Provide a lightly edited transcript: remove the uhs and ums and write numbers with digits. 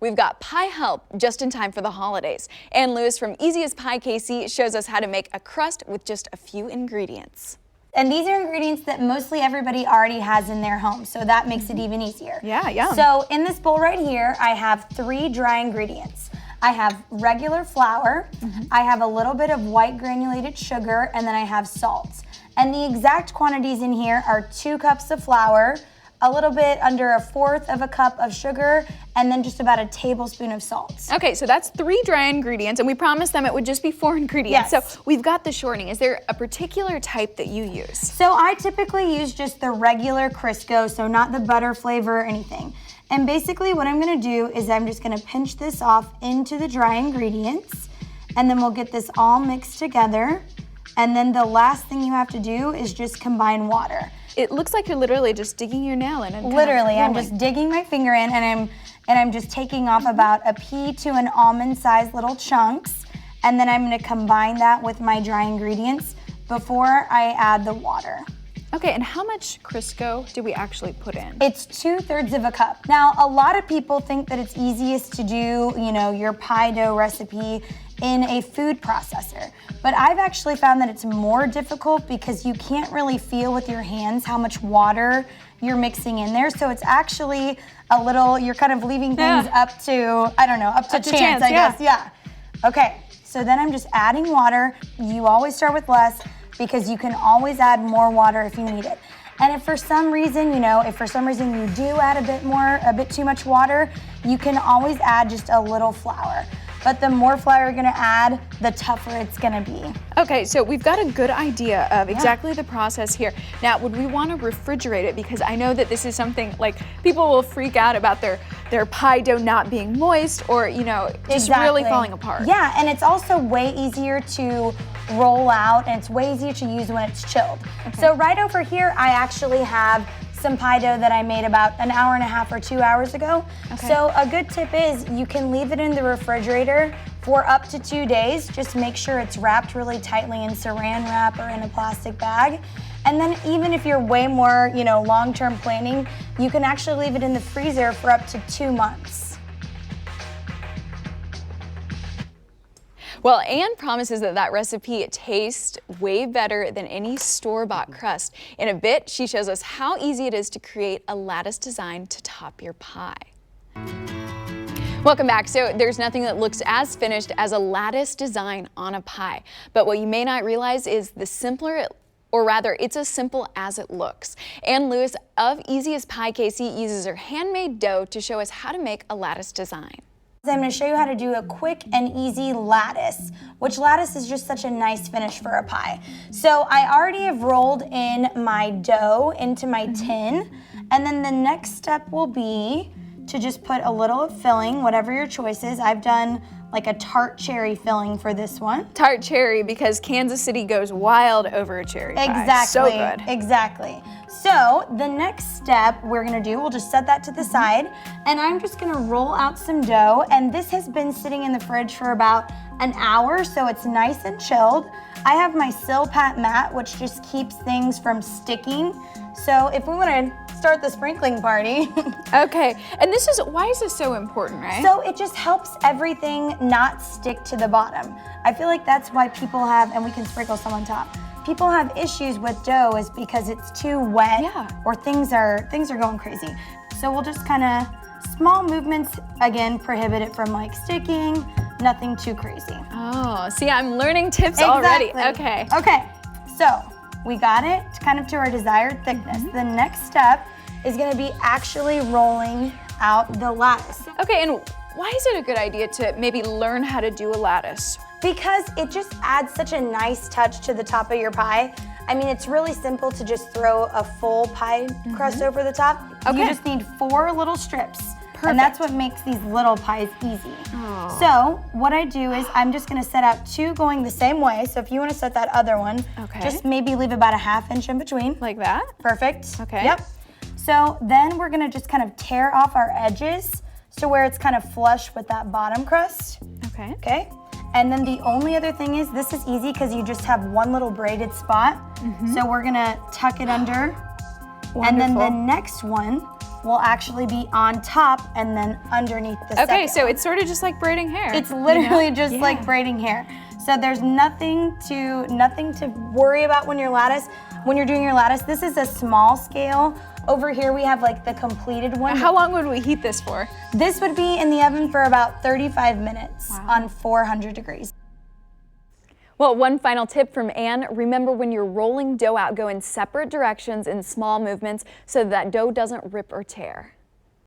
We've got pie help just in time for the holidays. Ann Lewis from Easy as Pie KC shows us how to make a crust with just a few ingredients. And these are ingredients that mostly everybody already has in their home, so that makes it even easier. Yeah, yum. So in this bowl right here, I have 3 dry ingredients. I have regular flour, I have a little bit of white granulated sugar, and then I have salt. And the exact quantities in here are 2 cups of flour, a little bit under 1/4 of a cup of sugar, and then just about a tablespoon of salt. Okay, so that's 3 dry ingredients, and we promised them it would just be 4 ingredients. Yes. So we've got the shortening. Is there a particular type that you use? So I typically use just the regular Crisco, so not the butter flavor or anything. And basically what I'm gonna do is I'm just gonna pinch this off into the dry ingredients, and then we'll get this all mixed together. And then the last thing you have to do is just combine water. It looks like you're literally just digging your nail in and Literally, I'm just digging my finger in, and I'm just taking off about a pea to an almond-sized little chunks, and then I'm gonna combine that with my dry ingredients before I add the water. Okay, and how much Crisco do we actually put in? It's 2/3 of a cup. Now, a lot of people think that it's easiest to do, your pie dough recipe in a food processor. But I've actually found that it's more difficult because you can't really feel with your hands how much water you're mixing in there. So it's actually a little, you're kind of leaving things up to, I don't know, up to chance, I guess, yeah. Okay, so then I'm just adding water. You always start with less because you can always add more water if you need it. And if for some reason, you do add a bit too much water, you can always add just a little flour. But the more flour you're gonna add, the tougher it's gonna be. Okay, so we've got a good idea of exactly the process here. Now, would we wanna refrigerate it? Because I know that this is something, like, people will freak out about their pie dough not being moist or, just really falling apart. Yeah, and it's also way easier to roll out, and it's way easier to use when it's chilled. Okay. So right over here, I actually have some pie dough that I made about an hour and a half or 2 hours ago. Okay. So a good tip is you can leave it in the refrigerator for up to 2 days. Just make sure it's wrapped really tightly in saran wrap or in a plastic bag. And then even if you're way more, long-term planning, you can actually leave it in the freezer for up to 2 months. Well, Ann promises that recipe tastes way better than any store-bought crust. In a bit, she shows us how easy it is to create a lattice design to top your pie. Welcome back. So there's nothing that looks as finished as a lattice design on a pie. But what you may not realize is it's as simple as it looks. Ann Lewis of Easy as Pie KC uses her handmade dough to show us how to make a lattice design. I'm going to show you how to do a quick and easy lattice, which lattice is just such a nice finish for a pie. So I already have rolled in my dough into my tin, and then the next step will be to just put a little of filling, whatever your choice is. I've done like a tart cherry filling for this one. Tart cherry, because Kansas City goes wild over a cherry pie. Exactly. So good. Exactly. So the next step we're gonna do, we'll just set that to the side, and I'm just gonna roll out some dough, and this has been sitting in the fridge for about an hour, so it's nice and chilled. I have my Silpat mat, which just keeps things from sticking. So if we wanna start the sprinkling party. Okay, and why is this so important, right? So it just helps everything not stick to the bottom. I feel like that's why people have, and we can sprinkle some on top. People have issues with dough is because it's too wet or things are going crazy. So we'll just kind of, small movements, again, prohibit it from like sticking, nothing too crazy. Oh, see, I'm learning tips already. Okay. Okay, so we got it kind of to our desired thickness. The next step is gonna be actually rolling out the lattice. Okay, and why is it a good idea to maybe learn how to do a lattice? Because it just adds such a nice touch to the top of your pie. I mean, it's really simple to just throw a full pie crust over the top. Okay. You just need 4 little strips. Perfect. And that's what makes these little pies easy. Oh. So what I do is I'm just gonna set out 2 going the same way. So if you wanna set that other one, just maybe leave about a 1/2 inch in between. Like that? Perfect. Okay. Yep. So then we're gonna just kind of tear off our edges to where it's kind of flush with that bottom crust. Okay. Okay. And then the only other thing is, this is easy because you just have one little braided spot. So we're gonna tuck it under. Wonderful. And then the next one, will actually be on top and then underneath the second Okay, so one. it's sort of just like braiding hair. It's literally you know? just like braiding hair. So there's nothing to worry about when you're doing your lattice. This is a small scale. Over here we have like the completed one. How long would we heat this for? This would be in the oven for about 35 minutes on 400 degrees. Well, one final tip from Anne, remember when you're rolling dough out, go in separate directions in small movements so that dough doesn't rip or tear.